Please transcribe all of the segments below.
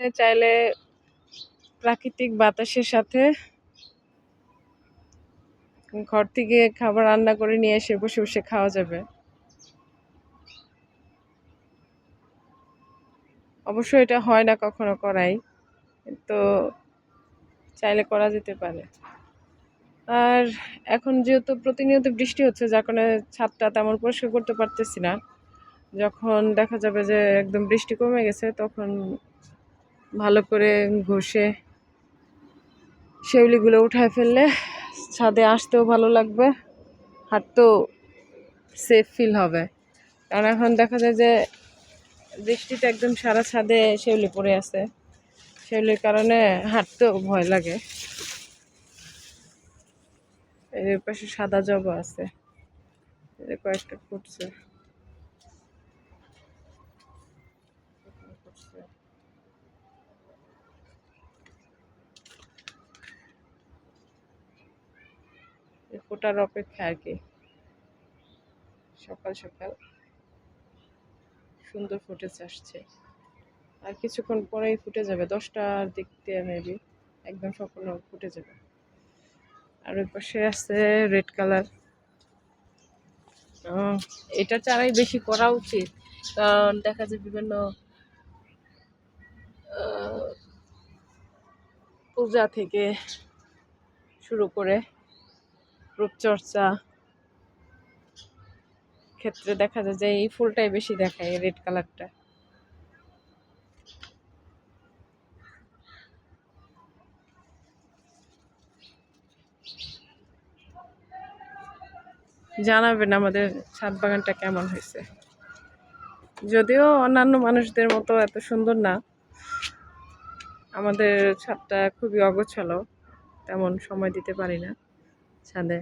চাইলে প্রাকৃতিক বাতাসের সাথে ঘর থেকে খাবার রান্না করে নিয়ে এসে বসে বসে খাওয়া যাবে। অবশ্য এটা হয় না কখনো করাই, তো চাইলে করা যেতে পারে। আর এখন যেহেতু প্রতিনিয়ত বৃষ্টি হচ্ছে, যার কারণে ছাদটা তেমন পরিষ্কার করতে পারতেছি না। যখন দেখা যাবে যে একদম বৃষ্টি কমে গেছে, তখন ভালো করে ঘষে শিউলিগুলো উঠায় ফেললে ছাদে আসতেও ভালো লাগবে, হাঁটতেও সেফ ফিল হবে। কারণ এখন দেখা যায় যে বৃষ্টিতে একদম সারা ছাদে শিউলি পড়ে আছে, শিউলির কারণে হাঁটতেও ভয় লাগে। এর পাশে সাদা জবা আছে, কয়েকটা ফুটছে। ফোটার অপেক্ষা আর কি। সকাল সকাল সুন্দর ফুটেজ আসছে, আর কিছুক্ষণ পরেই ফুটে যাবে, 10টার দিক দিয়ে মেবি একদম সম্পূর্ণ ফুটে যাবে। আর ওই পাশে আছে রেড কালার। এটা চারাই বেশি করা উচিত, কারণ দেখা যায় বিভিন্ন পূজা থেকে শুরু করে রূপচর্চা ক্ষেত্রে দেখা যায় যে এই ফুলটাই বেশি দেখায়, রেড কালারটা। জানাবেন আমাদের ছাদ বাগানটা কেমন হয়েছে। যদিও অন্যান্য মানুষদের মতো এত সুন্দর না, আমাদের ছাদটা খুবই অগোছালো, তেমন সময় দিতে পারি না ছাদে।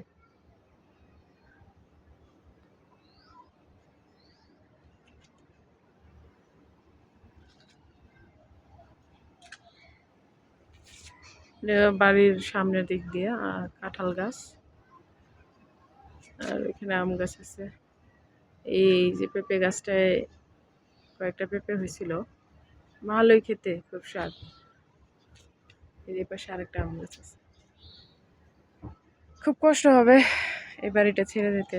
বাড়ির সামনের দিক দিয়ে কাঁঠাল গাছ, আর এখানে আম গাছ আছে। এই যে পেঁপে গাছটায় কয়েকটা পেঁপে হয়েছিল, ভালোই খেতে, খুব স্বাদ। এর পাশে আরেকটা আম গাছ আছে। খুব কষ্ট হবে এই বাড়িটা ছেড়ে দিতে।